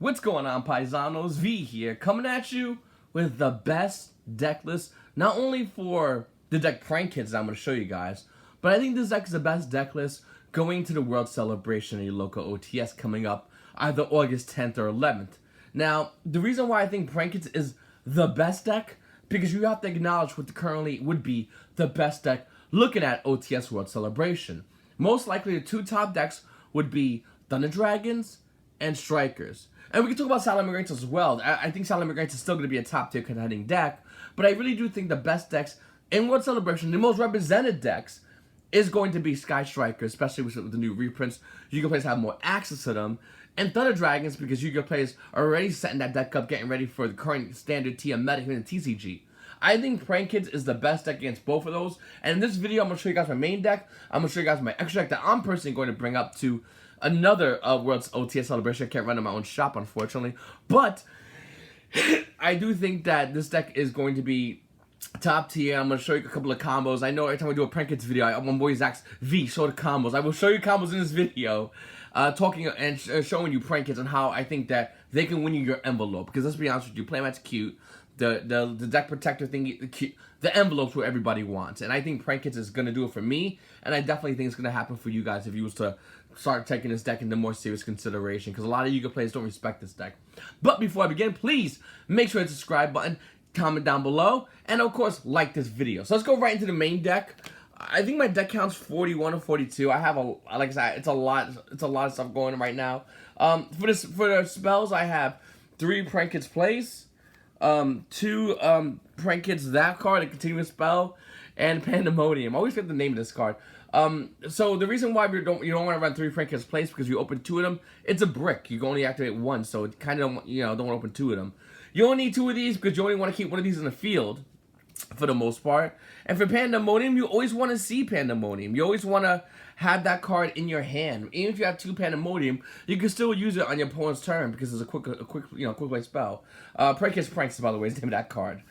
What's going on, Paisanos? V here, coming at you with the best deck list, not only for the deck prank kits that I'm going to show you guys, but I think this deck is the best deck list going to the World Celebration in your local OTS coming up either August 10th or 11th. Now, the reason why I think prank kits is the best deck, because you have to acknowledge what currently would be the best deck looking at OTS World Celebration. Most likely the two top decks would be Thunder Dragons and Strikers. And we can talk about Salamangreats as well. I think Salamangreats is still going to be a top tier contending deck, but I really do think the best decks in World Celebration, the most represented decks, is going to be Sky Strikers, especially with the new reprints. Yu-Gi-Oh! Players have more access to them. And Thunder Dragons, because Yu-Gi-Oh! Players are already setting that deck up, getting ready for the current standard TM meta here in TCG. I think Prank Kids is the best deck against both of those. And in this video, I'm going to show you guys my main deck. I'm going to show you guys my extra deck that I'm personally going to bring up to another World's OTS Celebration. I can't run in my own shop, unfortunately. But I do think that this deck is going to be top tier. I'm going to show you a couple of combos. I know every time we do a Prank Kids video, I'm always asked, V, show the combos. I will show you combos in this video. Talking and showing you Prank Kids and how I think that they can win you your envelope. Because let's be honest with you, Playmat's cute. The deck protector thingy, the envelopes what everybody wants. And I think Prank Kids is going to do it for me. And I definitely think it's going to happen for you guys if you was to start taking this deck into more serious consideration. Because a lot of Yu-Gi-Oh! Players don't respect this deck. But before I begin, please make sure to hit the subscribe button, comment down below, and of course, like this video. So let's go right into the main deck. I think my deck counts 41 or 42. I have like I said, it's a lot of stuff going on right now. For the spells, I have 3 Prank Kids Place, 2 Prank Kids that card, a continuous spell, and Pandemonium. I always forget the name of this card. So the reason why you don't want to run 3 Prank Kids Place, because you open 2 of them, it's a brick. You can only activate 1, so it kind of don't want to open 2 of them. You only need 2 of these because you only want to keep 1 of these in the field, for the most part. And for Pandemonium, you always want to see Pandemonium. You always want to have that card in your hand. Even if you have 2 Pandemonium, you can still use it on your opponent's turn because it's a quick play spell. Prank Kids Pranks, by the way, is the name of that card.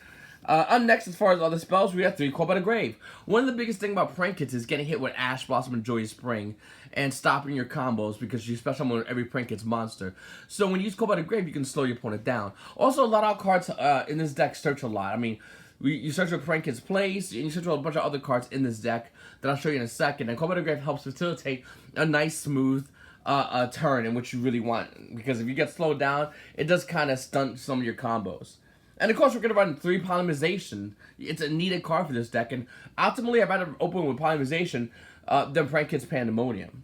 Next, as far as other spells, we have 3 Call by the Grave. One of the biggest things about Prank Kids is getting hit with Ash Blossom and Joyous Spring and stopping your combos because you special summon every Prank Kids monster. So when you use Call by the Grave, you can slow your opponent down. Also, a lot of cards in this deck search a lot. I mean, you search for Prank Kids Place, and you search for a bunch of other cards in this deck that I'll show you in a second. And Call by the Grave helps facilitate a nice, smooth turn in which you really want. Because if you get slowed down, it does kind of stunt some of your combos. And of course, we're going to run 3 Polymerization. It's a needed card for this deck. And ultimately, I'd rather open with Polymerization than Prank Kids Pandemonium.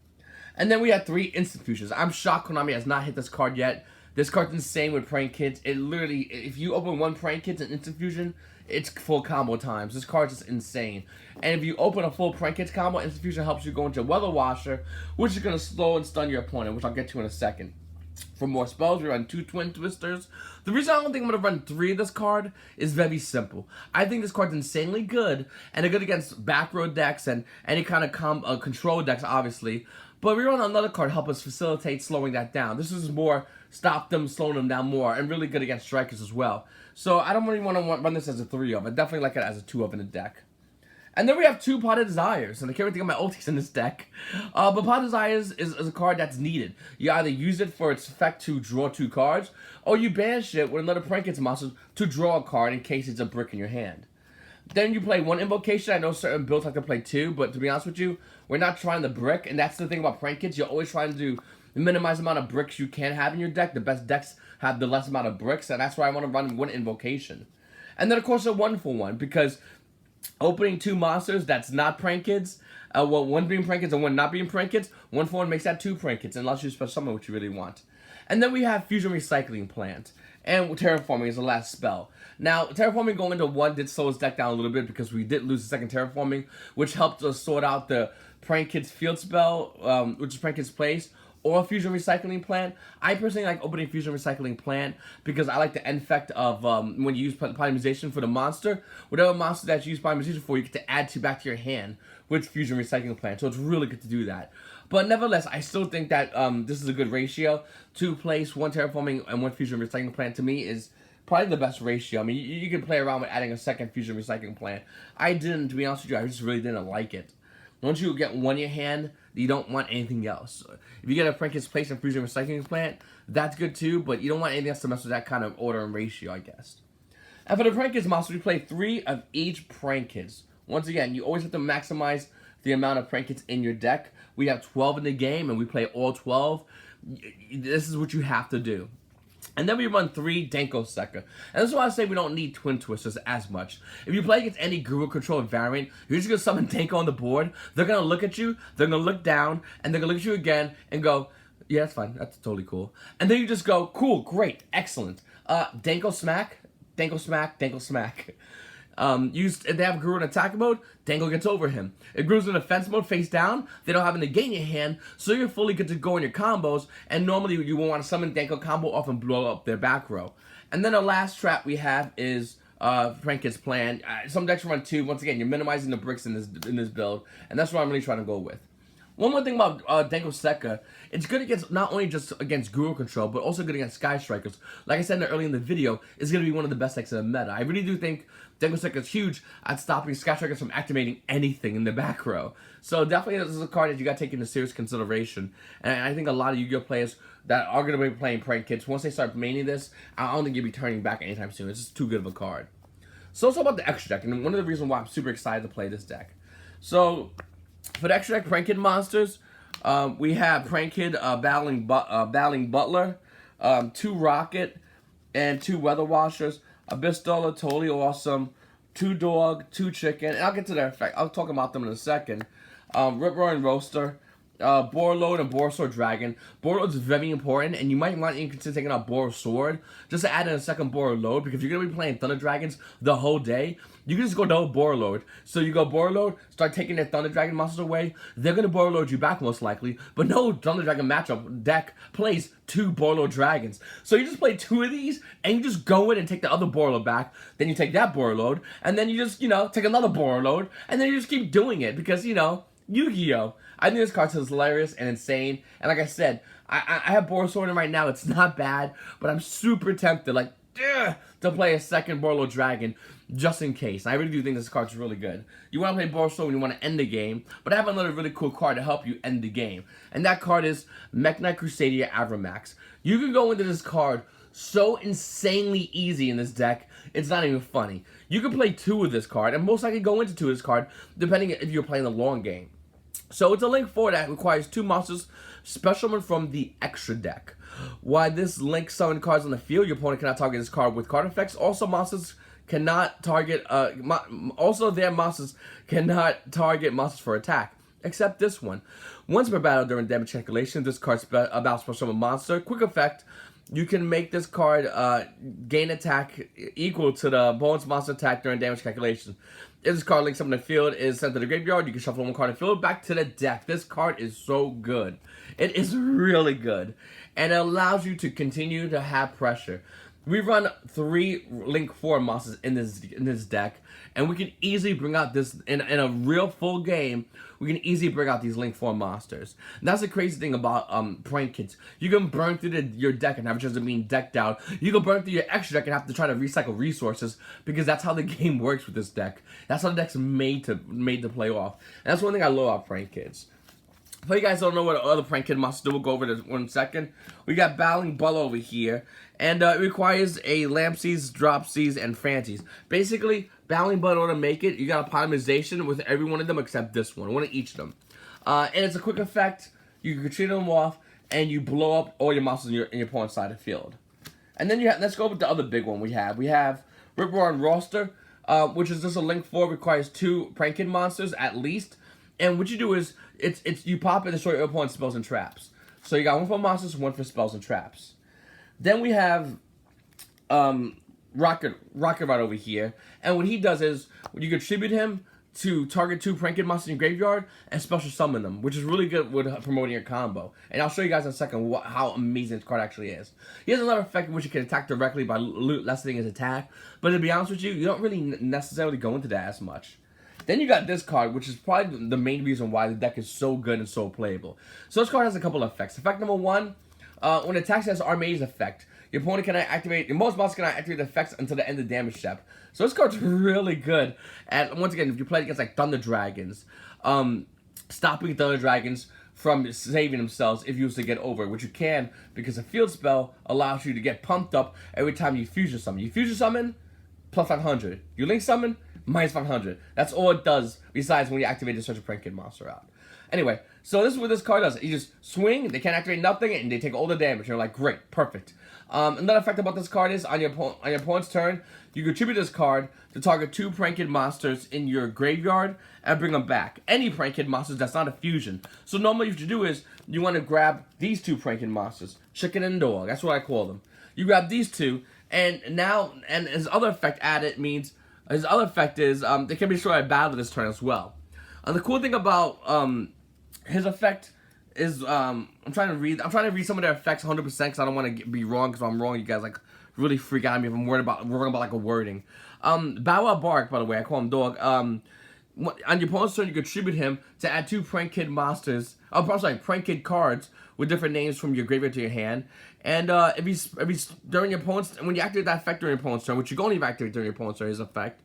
And then we have 3 Instant Fusions. I'm shocked Konami has not hit this card yet. This card's insane with Prank Kids. It literally, if you open 1 Prank Kids and Instant Fusion, it's full combo times. This card's just insane. And if you open a full Prank Kids combo, Instant Fusion helps you go into Weather Washer, which is going to slow and stun your opponent, which I'll get to in a second. For more spells, we run 2 Twin Twisters. The reason I don't think I'm going to run 3 of this card is very simple. I think this card's insanely good, and they're good against back row decks and any kind of control decks, obviously. But we run another card to help us facilitate slowing that down. This is more stop them, slowing them down more, and really good against strikers as well. So I don't really want to run this as a 3 of. I definitely like it as a 2 of in the deck. And then we have 2 Pot of Desires, and I can't really think of my ultis in this deck. But Pot of Desires is a card that's needed. You either use it for its effect to draw 2 cards, or you banish it with another Prank Kids monster to draw a card in case it's a brick in your hand. Then you play 1 Invocation. I know certain builds like to play 2, but to be honest with you, we're not trying the brick, and that's the thing about Prank Kids. You're always trying to minimize the amount of bricks you can have in your deck. The best decks have the less amount of bricks, and that's why I want to run 1 Invocation. And then, of course, a 1-for-1, because opening 2 monsters that's not Prank Kids, well, 1 being Prank Kids and 1 not being Prank Kids, 1-for-1 makes that 2 Prank Kids, unless you special summon what you really want. And then we have Fusion Recycling Plant, and Terraforming is the last spell. Now, Terraforming going into 1 did slow his deck down a little bit because we did lose the 2nd Terraforming, which helped us sort out the Prank Kids Field spell, which is Prank Kids Place, or Fusion Recycling Plant. I personally like opening Fusion Recycling Plant because I like the end effect of when you use Polymerization for the monster. Whatever monster that you use Polymerization for, you get to add back to your hand with Fusion Recycling Plant. So it's really good to do that. But nevertheless, I still think that this is a good ratio. 2 Place, 1 Terraforming, and 1 Fusion Recycling Plant to me is probably the best ratio. I mean, you can play around with adding a 2nd Fusion Recycling Plant. I didn't, to be honest with you, I just really didn't like it. Once you get one in your hand, you don't want anything else. If you get a Prankins Place and Freezer Recycling Plant, that's good too, but you don't want anything else to mess with that kind of order and ratio, I guess. And for the Prankins monster, we play 3 of each Prankins. Once again, you always have to maximize the amount of Prankins in your deck. We have 12 in the game, and we play all 12. This is what you have to do. And then we run 3 Denko Sekka. And this is why I say we don't need Twin Twisters as much. If you play against any Google Control variant, you're just going to summon Denko on the board. They're going to look at you, they're going to look down, and they're going to look at you again and go, yeah, that's fine, that's totally cool. And then you just go, cool, great, excellent. Denko Smack, Denko Smack, Denko Smack. If they have Guru in attack mode, Denko gets over him. If Guru's in defense mode, face down, they don't have an negate in your hand, so you're fully good to go in your combos, and normally you will want to summon Denko combo off and blow up their back row. And then the last trap we have is Prankins Plan. Some decks run 2. Once again, you're minimizing the bricks in this build, and that's what I'm really trying to go with. One more thing about Denko Sekka, it's good against not only just against Guru Control, but also good against Sky Strikers. Like I said earlier in the video, it's going to be one of the best decks in the meta. I really do think Denko Sekka is huge at stopping Sky Strikers from activating anything in the back row. So definitely this is a card that you got to take into serious consideration. And I think a lot of Yu-Gi-Oh players that are going to be playing Prankins, once they start maining this, I don't think you'll be turning back anytime soon. It's just too good of a card. So let's talk about the extra deck, and one of the reasons why I'm super excited to play this deck. So for the extra deck Prankin monsters, we have Prankin battling Butler, 2 Rocket, and 2 Weather Washers, a Bistola, totally awesome, 2 Dog, 2 Chicken, and I'll get to their effect. I'll talk about them in a second. Rip Roaring Roaster, Borload and Borsword Dragon. Borload is very important, and you might want to consider taking out Sword just to add in a second Borload, because if you're going to be playing Thunder Dragons the whole day, you can just go double Borload. So you go Borload, start taking their Thunder Dragon monsters away, they're going to Borload you back most likely, but no Thunder Dragon matchup deck plays 2 Borload Dragons. So you just play 2 of these, and you just go in and take the other Borload back, then you take that Borload, and then you just, take another Borload, and then you just keep doing it, because, Yu-Gi-Oh! I think this card is hilarious and insane. And like I said, I have Borsword in right now. It's not bad, but I'm super tempted, to play a second Borload Dragon just in case. I really do think this card's really good. You want to play Borsword when you want to end the game, but I have another really cool card to help you end the game. And that card is Mekk-Knight Crusadia Avramax. You can go into this card so insanely easy in this deck, it's not even funny. You can play 2 of this card, and most likely go into 2 of this card, depending if you're playing the long game. So it's a Link 4 that requires 2 monsters, special one from the extra deck. While this Link summon cards on the field, your opponent cannot target this card with card effects. Also, monsters cannot target. Their monsters cannot target monsters for attack, except this one. Once per battle during damage calculation, this card about special summon monster. Quick effect. You can make this card gain attack equal to the bonus monster attack during damage calculation. If this card links up in the field is sent to the graveyard, you can shuffle 1 card in the field back to the deck. This card is so good. It is really good. And it allows you to continue to have pressure. We run 3 Link 4 monsters in this deck, and we can easily bring out this in a real full game. We can easily bring out these Link 4 monsters. And that's the crazy thing about Prankins. You can burn through your deck and have it just being decked out. You can burn through your extra deck and have to try to recycle resources, because that's how the game works with this deck. That's how the deck's made to play off. And that's one thing I love about Prankins. For you guys don't know what other Prankin monsters do, we'll go over this 1 second. We got Battling Bull over here, and it requires a Lampseas, Dropseas, and Fancies. Basically, Battling Bull, in order to make it, you got a polymerization with every one of them except this one of each of them. And it's a quick effect. You can treat them off, and you blow up all your monsters in your opponent's side of the field. And then let's go with the other big one we have. We have Rip Roaring Roaster, which is just a Link 4, requires 2 Prankin monsters at least. And what you do is, you pop and destroy your opponent's spells and traps. So you got 1 for monsters, 1 for spells and traps. Then we have Rocket right over here. And what he does is, you contribute him to target 2 Prankin monsters in your graveyard and special summon them, which is really good with promoting your combo. And I'll show you guys in a second how amazing this card actually is. He has another effect in which you can attack directly by lessening his attack. But to be honest with you, you don't really necessarily go into that as much. Then you got this card, which is probably the main reason why the deck is so good and so playable. So this card has a couple of effects. Effect number 1, when it attacks, it has Armades effect. Your opponent cannot activate, most monsters cannot activate the effects until the end of the damage step. So this card's really good. And once again, if you play against like Thunder Dragons, stopping the other dragons from saving themselves if you was to get over, which you can because a field spell allows you to get pumped up every time you fusion summon. You fusion summon, plus 500. You link summon, minus 500. That's all it does, besides when you activate the Search and Prank Kid monster out. Anyway, so this is what this card does. You just swing, they can't activate nothing, and they take all the damage. You're like, great, perfect. Another effect about this card is, on your opponent's turn, you contribute this card to target 2 Prank Kid monsters in your graveyard and bring them back. Any Prank Kid monsters that's not a fusion. So normally what you do is, you want to grab these 2 Prank Kid monsters, chicken and dog, that's what I call them. You grab these 2, and now, and his other effect added means, his other effect is, they can be destroyed by battle this turn as well. The cool thing about his effect is, I'm trying to read some of their effects 100% because I don't want to be wrong, because if I'm wrong, you guys like really freak out at me if I'm worried about like a wording. Bow Wow Bark, by the way, I call him dog. On your opponent's turn, you contribute him to add 2 Prank Kid monsters. Oh, I'm sorry, Prank Kid cards with different names from your graveyard to your hand. And if he's during your opponent's, when you activate that effect during your opponent's turn, which you can only activate during your opponent's turn, his effect,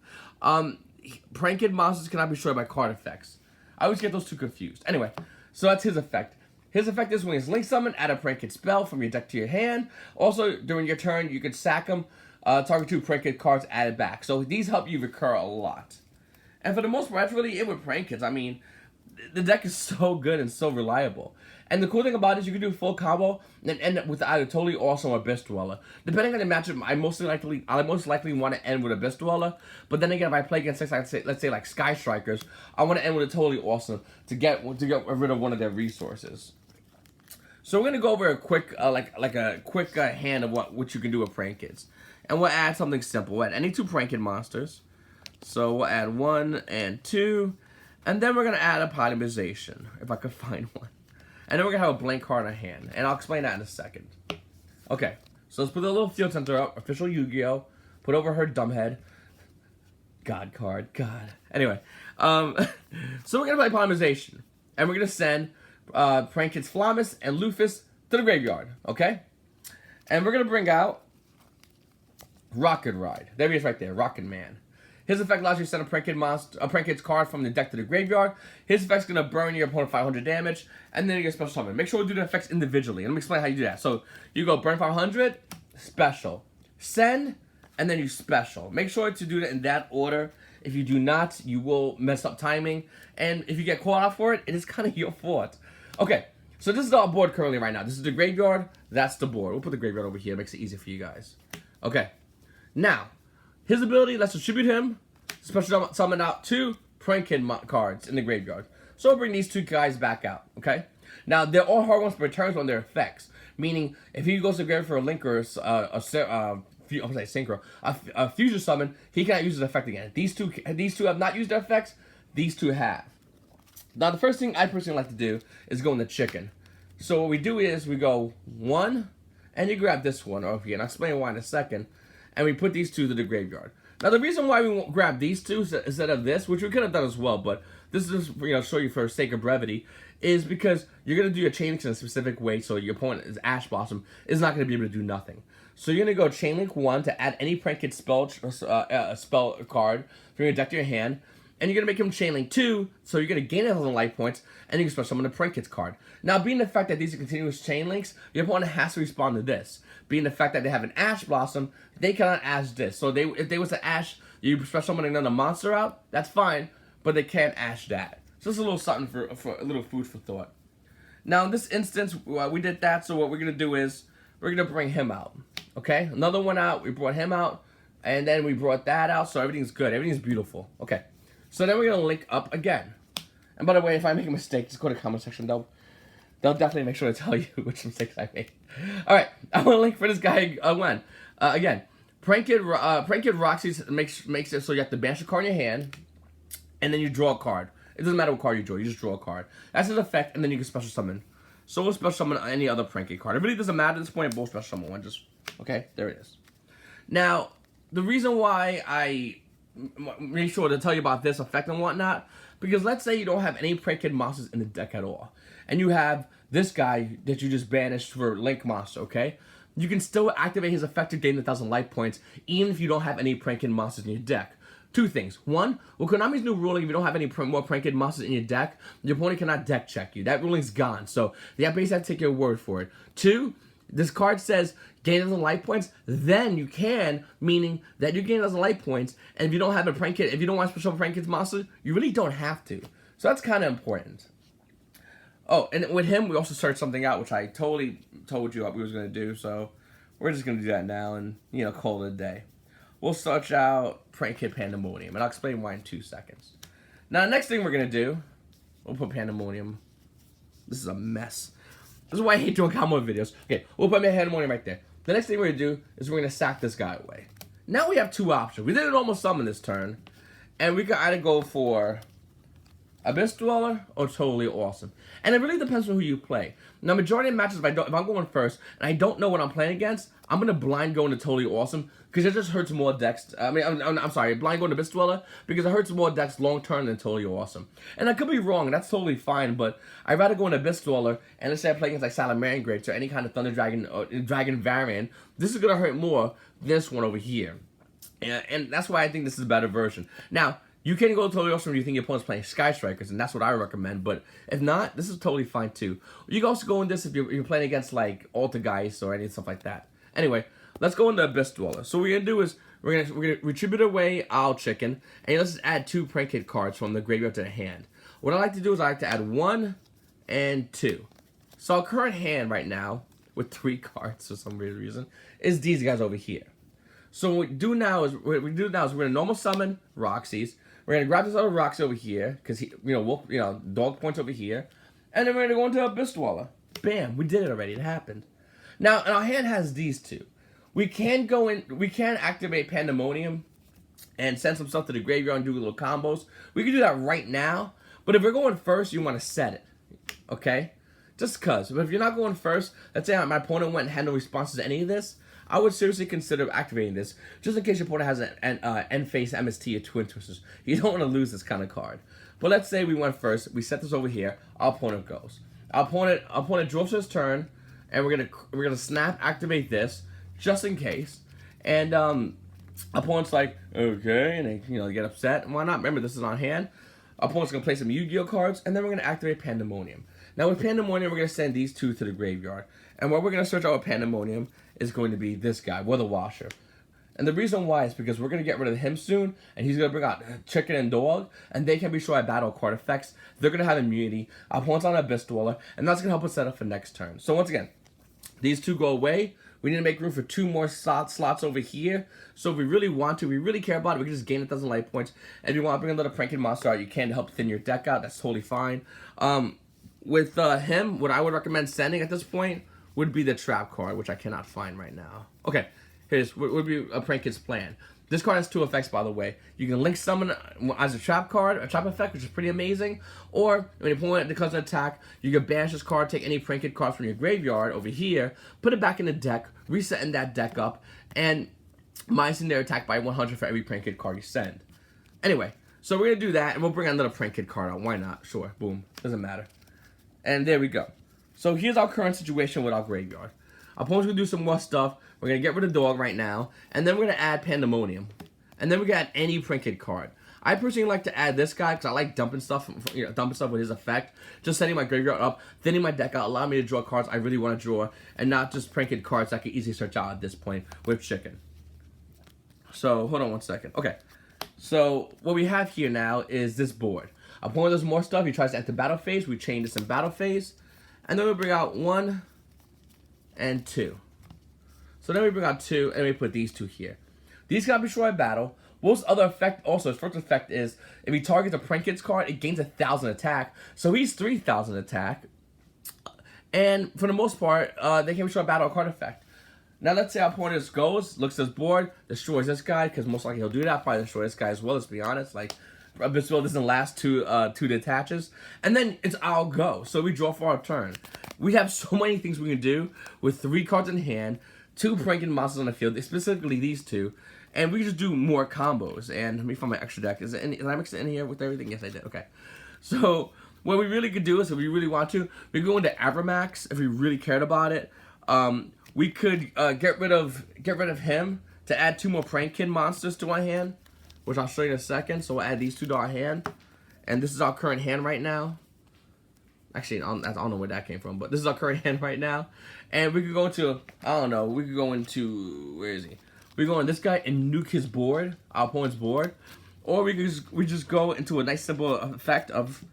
Prank Kid monsters cannot be destroyed by card effects. I always get those 2 confused. Anyway, so that's his effect. His effect is when he's link summon, add a Prank Kid spell from your deck to your hand. Also, during your turn, you can sack him, target 2 Prank Kid cards added back. So these help you recur a lot. And for the most part, that's really it with Prank Kids. I mean, the deck is so good and so reliable. And the cool thing about it is you can do a full combo and end up with either Totally Awesome or Abyss Dweller. Depending on the matchup, I most likely want to end with Abyss Dweller. But then again, if I play against, let's say like Sky Strikers, I want to end with a Totally Awesome to get rid of one of their resources. So we're gonna go over a quick hand of what you can do with Prank Kids, and we'll add something simple. We'll add any 2 Prank Kid monsters. So we'll add 1 and 2, and then we're gonna add a polymerization if I could find one. And then we're going to have a blank card in our hand. And I'll explain that in a second. Okay. So let's put the little field center up. Official Yu-Gi-Oh! Put over her dumbhead. God card. God. Anyway. So we're going to play polymerization. And we're going to send Prank Kids Flamus and Lufus to the graveyard. Okay? And we're going to bring out Rocket Ride. There he is right there. Rocket Man. His effect allows you to send a Prank Kid's card from the deck to the graveyard. His effect's going to burn your opponent 500 damage, and then you get special summon. Make sure we do the effects individually. Let me explain how you do that. So, you go burn 500, special. Send, and then you special. Make sure to do it in that order. If you do not, you will mess up timing. And if you get caught out for it, it is kind of your fault. Okay, so this is our board currently right now. This is the graveyard. That's the board. We'll put the graveyard over here. It makes it easier for you guys. Okay, now, his ability, let's distribute him, special summon out 2 Prank Kid cards in the graveyard. So we'll bring these 2 guys back out, okay? Now, they're all hard ones, but returns on their effects. Meaning, if he goes to the graveyard for a link or a fusion summon, he cannot use his effect again. These two have not used their effects. These 2 have. Now, the first thing I personally like to do is go in the chicken. So what we do is we go 1, and you grab this one over here, and I'll explain why in a second. And we put these 2 to the graveyard. Now, the reason why we won't grab these 2 instead of this, which we could have done as well, but this is just, show you for sake of brevity, is because you're going to do your chain links in a specific way, so your opponent is Ash Blossom is not going to be able to do nothing. So you're going to go chain link 1 to add any Prank Kid spell card from your deck to your hand, and you're going to make him chain link 2, so you're going to gain 1,000 life points, and you can special summon a Prank Kids card. Now, being the fact that these are continuous chain links, your opponent has to respond to this. Being the fact that they have an Ash Blossom, they cannot Ash this. So if they was to Ash, you special summon another monster out, that's fine, but they can't Ash that. So it's a little something for a little food for thought. Now, in this instance, we did that, so what we're going to do is, we're going to bring him out. Okay? Another one out, we brought him out, and then we brought that out, so everything's good. Everything's beautiful. Okay. So then we're going to link up again. And by the way, if I make a mistake, just go to the comment section. They'll definitely make sure to tell you which mistakes I made. Alright, I want to link for this guy again. Prank Kid Roxy makes it so you have to banish a card in your hand, and then you draw a card. It doesn't matter what card you draw, you just draw a card. That's his effect, and then you can special summon. So we'll special summon any other Prank Kid card. It really doesn't matter at this point, both special summon one. Okay, there it is. Now, the reason why I make sure to tell you about this effect and whatnot, because let's say you don't have any Prank Kid monsters in the deck at all, and you have this guy that you just banished for Link Monster, okay? You can still activate his effect to gain 1,000 life points, even if you don't have any Prank Kid monsters in your deck. Two things. One, with Konami's new ruling, if you don't have any more prank kid monsters in your deck, your opponent cannot deck check you. That ruling's gone, so you basically have to take your word for it. Two, this card says gain 1,000 life points, then you can, meaning that you gain 1,000 life points, and if you don't have a prank kid, if you don't want to special prank kids monster, you really don't have to. So that's kind of important. Oh, and with him, we also searched something out, which I totally told you what we was going to do, so we're just going to do that now and, you know, call it a day. We'll search out Prank Kid Pandemonium, and I'll explain why in 2 seconds. Now, the next thing we're going to do, we'll put Pandemonium. This is a mess. This is why I hate doing combo videos. Okay, we'll put Pandemonium right there. The next thing we're going to do is we're going to sack this guy away. Now we have 2 options. We did an almost summon this turn, and we can either go for Abyss Dweller or Totally Awesome. And it really depends on who you play. Now, majority of matches, if I'm going first and I don't know what I'm playing against, I'm going to blind go into Totally Awesome because it just hurts more decks. I'm sorry, blind go into Abyss Dweller because it hurts more decks long term than Totally Awesome. And I could be wrong, and that's totally fine, but I'd rather go into Abyss Dweller and let's say I play against like Salamander Grapes or any kind of Thunder Dragon or Dragon variant. This is going to hurt more than this one over here. And that's why I think this is a better version. Now, you can go totally awesome if you think your opponent's playing Sky Strikers, and that's what I recommend. But if not, this is totally fine too. You can also go in this if you're playing against like Altergeist or any stuff like that. Anyway, let's go into Abyss Dweller. So what we're gonna do is we're gonna retribute away Owl Chicken, and let's just add 2 prank kid cards from the graveyard to the hand. What I like to do is I like to add 1 and 2. So our current hand right now with 3 cards for some weird reason is these guys over here. So what we do now is we're gonna normal summon Roxy's. We're gonna grab this other Roxy over here because dog points over here, and then we're gonna go into Abyss Dweller. Bam, we did it already. It happened. Now, and our hand has these 2. We can go in. We can activate Pandemonium and send some stuff to the graveyard and do little combos. We can do that right now. But if we're going first, you want to set it, okay? Just cause. But if you're not going first, let's say my opponent went and had no responses to any of this, I would seriously consider activating this, just in case your opponent has an end-phase MST or Twin Twisters. You don't want to lose this kind of card. But let's say we went first, we set this over here, our opponent goes. Our opponent draws his turn, and we're gonna snap activate this, just in case. And opponent's like, okay, and they get upset. And why not? Remember, this is on hand. Our opponent's gonna play some Yu-Gi-Oh cards, and then we're gonna activate Pandemonium. Now with Pandemonium, we're gonna send these 2 to the graveyard. And what we're gonna search out with Pandemonium is going to be this guy, Weather Washer. And the reason why is because we're going to get rid of him soon, and he's going to bring out Chicken and Dog, and they can be sure I battle card effects. They're going to have immunity. Our opponent's on Abyss Dweller, and that's going to help us set up for next turn. So once again, these 2 go away. We need to make room for 2 more slots over here. So if we really want to, we really care about it, we can just gain 1,000 life points. And if you want to bring another Prank Kid monster out, you can to help thin your deck out. That's totally fine. With him, what I would recommend sending at this point would be the Trap card, which I cannot find right now. Okay, here's what would be a Prank Kid's plan. This card has 2 effects, by the way. You can link summon as a trap card, a trap effect, which is pretty amazing. Or when your opponent becomes an attack, you can banish this card, take any Prank Kid card from your graveyard over here, put it back in the deck, resetting that deck up, and minusing their attack by 100 for every Prank Kid card you send. Anyway, so we're gonna do that, and we'll bring another Prank Kid card out. Why not? Sure, boom, doesn't matter. And there we go. So here's our current situation with our graveyard. Our opponent's going to do some more stuff. We're going to get rid of Dog right now. And then we're going to add Pandemonium. And then we're going to add any Prank Kid card. I personally like to add this guy because I like dumping stuff with his effect. Just setting my graveyard up, thinning my deck out, allowing me to draw cards I really want to draw. And not just Prank Kid cards I can easily search out at this point with Chicken. So, hold on one second. Okay. So, what we have here now is this board. Our opponent does more stuff. He tries to enter battle phase. We chain this in battle phase. And then we bring out 1 and 2. So then we bring out 2, and we put these 2 here. These cannot be destroyed by battle. Will's other effect, also, his first effect is, if he targets a Prank Kid's card, it gains 1,000 attack. So he's 3,000 attack. And for the most part, they can be destroyed by battle or card effect. Now let's say our opponent goes, looks at his board, destroys this guy, because most likely he'll do that, probably destroy this guy as well, let's be honest. Like, Abyss Dweller doesn't last 2 detaches. And then it's our go. So we draw for our turn. We have so many things we can do with 3 cards in hand, 2 Prank Kid monsters on the field, specifically these 2. And we just do more combos. And let me find my extra deck. Did I mix it in here with everything? Yes, I did. Okay. So what we really could do is, if we really want to, we go into Avramax if we really cared about it. We could get rid of him to add 2 more Prank Kid monsters to our hand. which I'll show you in a second. So we'll add these two to our hand. And this is our current hand right now. Actually, I don't know where that came from, but this is our current hand right now. And we could go into, I don't know, we could go into, where is he? We go on this guy and nuke his board, our opponent's board. Or we just go into a nice simple effect of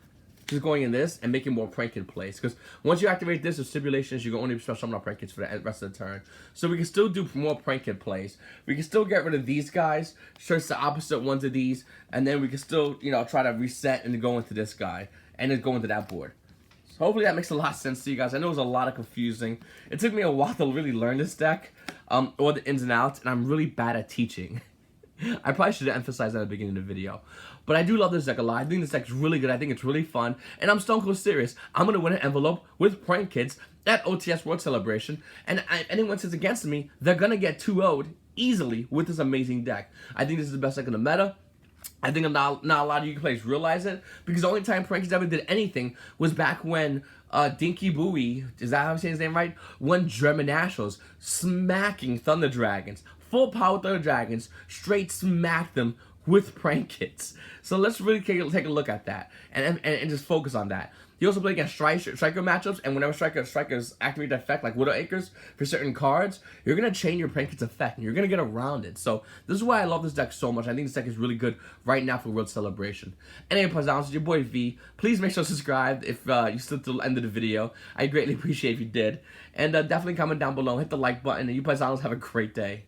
just going in this and making more prank kid plays. Because once you activate this with stipulations, you can only special summon our prank kids for the rest of the turn. So we can still do more prank kid plays. We can still get rid of these guys, search the opposite ones of these, and then we can still, you know, try to reset and go into this guy and then go into that board. So hopefully that makes a lot of sense to you guys. I know it was a lot of confusing. It took me a while to really learn this deck, or the ins and outs, and I'm really bad at teaching. I probably should have emphasized that at the beginning of the video. But I do love this deck a lot. I think this deck is really good. I think it's really fun. And I'm stone cold serious. I'm going to win an envelope with Prank Kids at OTS World Celebration. And anyone says against me, they're going to get 2-0'd easily with this amazing deck. I think this is the best deck in the meta. I think not a lot of you players realize it. Because the only time Prank Kids ever did anything was back when Dinky Bowie, is that how I'm saying his name right? Won German Nationals, smacking Thunder Dragons. Full power Thunder Dragons, straight smack them with Prank Kids. So let's really take a look at that and just focus on that. You also play against striker matchups, and whenever strikers activate the effect like Widow Acres for certain cards, you're gonna change your Prank Kids effect and you're gonna get around it. So this is why I love this deck so much. I think this deck is really good right now for World Celebration. Anyway, it's your boy V. Please make sure to subscribe if you stood to the end of the video. I greatly appreciate if you did. And definitely comment down below, hit the like button, and you Paisanos have a great day.